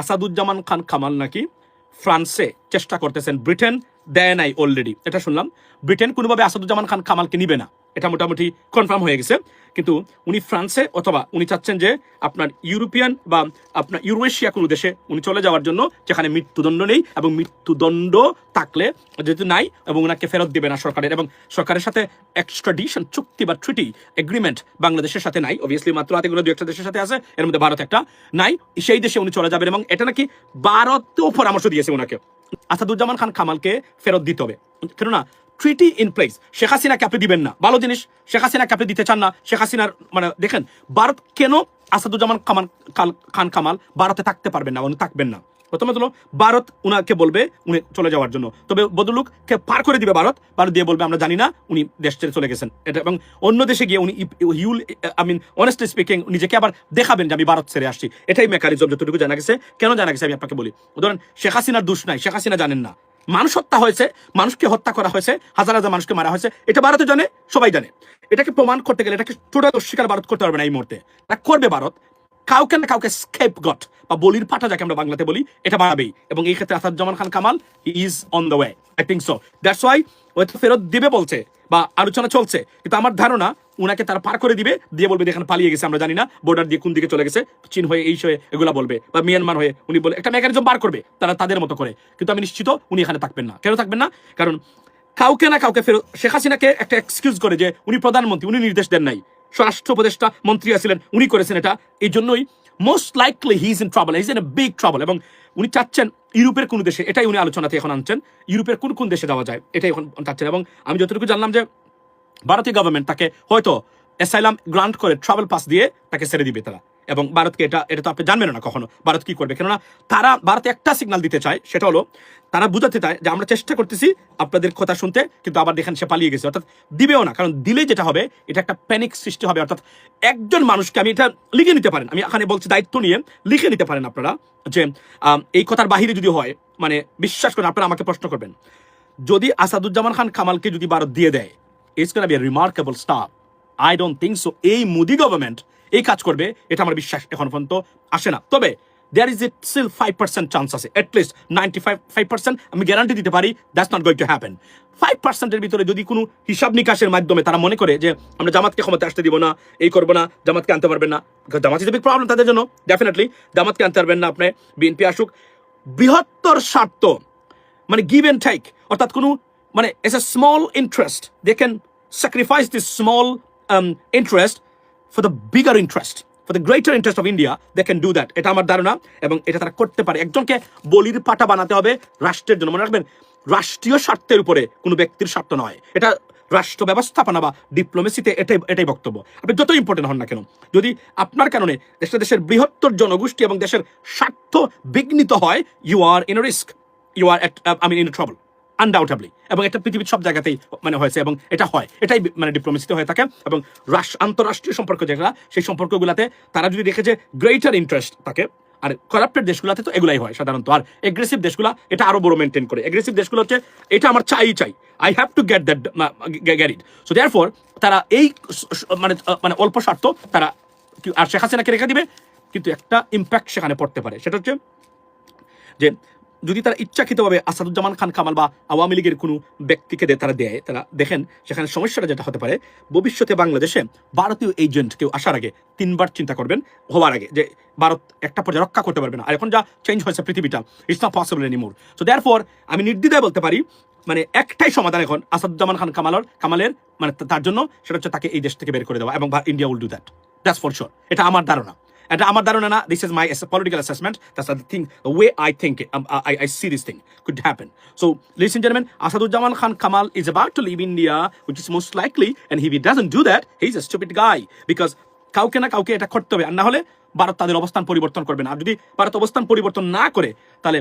আসাদুজ্জামান খান কামাল নাকি ফ্রান্সে চেষ্টা করতেছেন, ব্রিটেন দেয় নাই অলরেডি, এটা শুনলাম। ব্রিটেন কোনোভাবে আসাদুজ্জামান খান কামালকে নিবে না, এটা মোটামুটি কনফার্ম হয়ে গেছে। কিন্তু উনি ফ্রান্সে অথবা উনি চাচ্ছেন যে আপনার ইউরোপিয়ান বা আপনার ইউরোশিয়া কোনো দেশে উনি চলে যাওয়ার জন্য, যেখানে মৃত্যুদণ্ড নেই, এবং মৃত্যুদণ্ড থাকলে যেহেতু নাই, এবং ওনাকে ফেরত দেবে না সরকারের, এবং সরকারের সাথে এক্সট্রাডিশন চুক্তি বা ট্রিটি এগ্রিমেন্ট বাংলাদেশের সাথে নাই, অবভিয়াসলি মাত্র হাতে কোনো দু একটা দেশের সাথে আছে, এর মধ্যে ভারত একটা নাই, সেই দেশে উনি চলে যাবেন। এবং এটা নাকি ভারতেও পরামর্শ দিয়েছে ওনাকে আসাদুজ্জামান খান কামালকে ফেরত দিতে হবে, কেননা ট্রিটি ইন প্লেস। শেখ হাসিনাকে আপনি দিবেন না, ভালো জিনিস, শেখ হাসিনাকে আপনি দিতে চান না, শেখ হাসিনার মানে দেখেন ভারত কেন আসাদুজ্জামান খান কামাল ভারতে থাকতে পারবেন না, উনি থাকবেন না। প্রথমে হলো ভারত উনাকে বলবে উনি চলে যাওয়ার জন্য, তবে বদলুককে পার করে দিবে ভারত দিয়ে বলবে আমরা জানি না উনি দেশ ছেড়ে চলে গেছেন এটা, এবং অন্য দেশে গিয়ে উনি ইউল আই মিন অনেস্টলি স্পিকিং নিজেকে আবার দেখাবেন যে আমি ভারত ছেড়ে আসছি। এটাই মেকানিজম যতটুকু জানা গেছে। কেন জানা গেছে আমি আপনাকে বলি। ধরেন শেখ হাসিনার দোষ নাই, শেখ হাসিনা জানেন না, মানুষ হত্যা হয়েছে, মানুষকে হত্যা করা হয়েছে, হাজার হাজার মানুষকে মারা হয়েছে, এটা ভারতে জানে, সবাই জানে। এটাকে প্রমাণ করতে গেলে এটাকে টোটাল অস্বীকার ভারত করতে পারবে না এই মুহূর্তে, এটা করবে ভারত কাউকে না কাউকে স্কেপগট বা বলির পাঠা যাকে আমরা বাংলাতে বলি, এটা বাড়াবেই। এবং এই ক্ষেত্রে Asaduzzaman Khan Kamal is on the way, I think so. That's why হয়তো ফেরত দিবে বলছে বা আলোচনা চলছে, কিন্তু আমার ধারণা উনাকে তারা পার করে দিবে, দিয়ে বলবে এখানে পালিয়ে গেছে, আমরা জানি না বর্ডার দিয়ে কোন দিকে চলে গেছে, চীন হয়ে এই হয়ে এগুলা বলবে, বা মিয়ানমার হয়ে উনি বলে একটা মেকানিজম বার করবে তারা তাদের মতো করে। কিন্তু আমি নিশ্চিত উনি এখানে থাকবেন না। কেন থাকবেন না? কারণ কাউকে না কাউকে ফেরত, শেখ হাসিনাকে একটা এক্সকিউজ করে যে উনি প্রধানমন্ত্রী, উনি নির্দেশ দেন নাই, স্বরাষ্ট্র উপদেষ্টা মন্ত্রী আছিলেন, উনি করেছেন এটা, এই জন্যই most likely he is in trouble, he is in a big trouble. এবং উনি চাচ্ছেন ইউরোপের কোন দেশে, এটাই উনি আলোচনাতে এখন আনছেন, ইউরোপের কোন কোন দেশে যাওয়া যায় এটাই এখন চাচ্ছেন। এবং আমি যতটুকু জানলাম যে ভারতীয় গভর্নমেন্ট তাকে হয়তো অ্যাসাইলাম গ্রান্ট করে ট্রাভেল পাস দিয়ে তাকে ছেড়ে দিবে তারা। এবং ভারতকে এটা তো আপনি জানবেন না কখনো ভারত কি করবে, কেননা তারা ভারতে একটা সিগন্যাল দিতে চায়, সেটা হলো তারা বুঝাতে চায় যে আমরা চেষ্টা করতেছি আপনাদের কথা শুনতে, কিন্তু আবার দেখেন সে পালিয়ে গেছে, অর্থাৎ দিবেও না। কারণ দিলে যেটা হবে এটা একটা প্যানিক সৃষ্টি হবে। অর্থাৎ একজন মানুষকে, আমি এটা লিখে নিতে পারেন, আমি এখানে বলছি দায়িত্ব নিয়ে লিখে নিতে পারেন আপনারা, যে এই কথার বাহিরে যদি হয়, মানে বিশ্বাস করেন আপনারা আমাকে প্রশ্ন করবেন, যদি আসাদুজ্জামান খান কামালকে যদি ভারত দিয়ে দেয়, it's gonna be a remarkable star. I don't think so এই মোদি গভর্নমেন্ট এই কাজ করবে, এটা আমার বিশ্বাস এখন পর্যন্ত আসে না। তবে দেয়ার ইজ স্টিল 5% চান্স আছে, অ্যাটলিস্ট 95% আমি গ্যারান্টি দিতে পারি that's not going to happen. 5%-এর ভিতরে যদি কোনো হিসাব নিকাশের মাধ্যমে তারা মনে করে যে আমরা জামাতকে ক্ষমতা আসতে দিব না, এই করবো না, জামাতকে আনতে পারবেন না, জামাত ইজ এ বিগ প্রবলেম তাদের জন্য, ডেফিনেটলি জামাতকে আনতে পারবেন না আপনি, বিএনপি আসুক, বৃহত্তর স্বার্থ মানে গিভ এন্ড টেক, অর্থাৎ কোনো মানে as a small interest they can sacrifice this small interest for the bigger interest, for the greater interest of India, they can do that. এটা আমার ধারণা, এবং এটা তারা করতে পারে। একজনকে বলির পাটা বানাতে হবে রাষ্ট্রের জন্য, মনে রাখবেন রাষ্ট্রীয় স্বার্থের উপরে কোনো ব্যক্তির স্বার্থ নয়, এটা রাষ্ট্র ব্যবস্থাপনা বা ডিপ্লোমেসিতে এটাই বক্তব্য। আপনি যত ইম্পর্টেন্ট হন না কেন, যদি আপনার কারণে দেশের বৃহত্তর জনগোষ্ঠী এবং দেশের স্বার্থ বিঘ্নিত হয়, you are in risk, you are in trouble undoubtedly. এবং এটা পৃথিবীর সব জায়গাতেই মানে হয়েছে, এবং এটা হয়, এটাই মানে ডিপ্লোমেসিতে হয়ে থাকে। এবং আন্তঃরাষ্ট্রীয় সম্পর্ক যেগুলো, সেই সম্পর্কগুলোতে তারা যদি দেখে যে গ্রেটার ইন্টারেস্ট থাকে, আর করাপ্টেড দেশগুলোতে তো এগুলাই হয় সাধারণত। আর এগ্রেসিভ দেশগুলো এটা আরো বড় মেনটেন করে। এগ্রেসিভ দেশগুলো হচ্ছে এটা আমার চাই, I have to get that get it. So therefore তারা এই মানে অল্প স্বার্থ তারা আর শেখ হাসিনাকে রেখে দিবে, কিন্তু একটা ইম্প্যাক্ট সেখানে পড়তে পারে। সেটা হচ্ছে যে যদি তারা ইচ্ছাকৃতভাবে আসাদুজ্জামান খান কামাল বা আওয়ামী লীগের কোনো ব্যক্তিকে তারা দেয়, তারা দেখেন সেখানে সমস্যাটা যেটা হতে পারে, ভবিষ্যতে বাংলাদেশে ভারতীয় এজেন্ট কেউ আসার আগে 3বার চিন্তা করবেন, হওয়ার আগে, যে ভারত একটা পর্যায়ে রক্ষা করতে পারবে না। আর এখন যা চেঞ্জ হয়েছে পৃথিবীটা, it's not possible anymore. So therefore আমি নির্দ্বিধায় বলতে পারি, মানে একটাই সমাধান এখন আসাদুজ্জামান খান কামালের মানে তার জন্য, সেটা হচ্ছে তাকে এই দেশ থেকে বের করে দেওয়া, এবং India will do that, that's for sure. এটা আমার ধারণা, এটা আমার ধারণা না, this is my political assessment, that's the thing, the way I think I see this thing could happen. So ladies and gentlemen, Asaduzzaman Khan Kamal is about to leave India, which is most likely, and if he doesn't do that, he's a stupid guy, because কাউকে না কাউকে এটা করতে হবে, আর না হলে ভারত তাদের অবস্থান পরিবর্তন করবে না। আর যদি ভারত অবস্থান পরিবর্তন না করে, তাহলে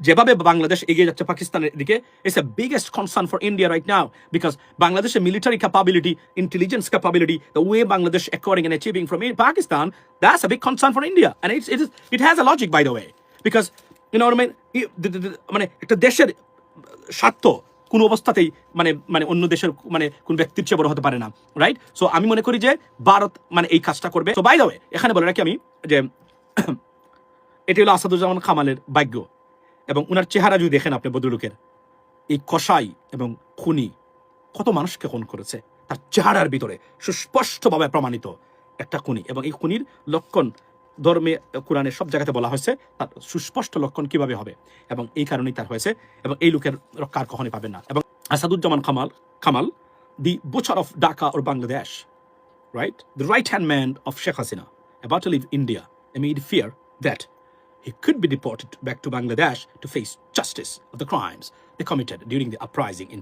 যেভাবে বাংলাদেশ এগিয়ে যাচ্ছে পাকিস্তানের দিকে, it's a biggest concern for India right now, because বাংলাদেশের military capability, intelligence capability, the way Bangladesh acquiring and achieving from Pakistan, that's a big concern for India, and it has a logic by the way, because মানে একটা দেশের স্বার্থ কোনো অবস্থাতেই মানে অন্য দেশের মানে কোন ব্যক্তির চেয়ে বড় হতে পারে না, রাইট? সো আমি মনে করি যে ভারত মানে এই কাজটা করবে। সো বাই দ্য ওয়ে এখানে বলে রাখি আমি যে এটি হলো আসাদুজ্জামান কামালের ভাগ্য। এবং উনার চেহারা যদি দেখেন আপনি ভদ্রলোকের, এই কসাই এবং খুনি কত মানুষকে খুন করেছে তার চেহারার ভিতরে সুস্পষ্টভাবে প্রমাণিত একটা খুনি। এবং এই খুনির লক্ষণ ধর্মে কোরআনে সব জায়গাতে বলা হয়েছে, তার সুস্পষ্ট লক্ষণ কিভাবে হবে, এবং এই কারণেই তার হয়েছে, এবং এই লোকের রক্ষা আর কখনই পাবেন না। এবং Asaduzzaman Kamal, the butcher of Dhaka or Bangladesh, right? The right-hand man of Sheikh Hasina, about to leave India amid fear that he could be deported back to Bangladesh to face justice of the crimes they committed during the uprising in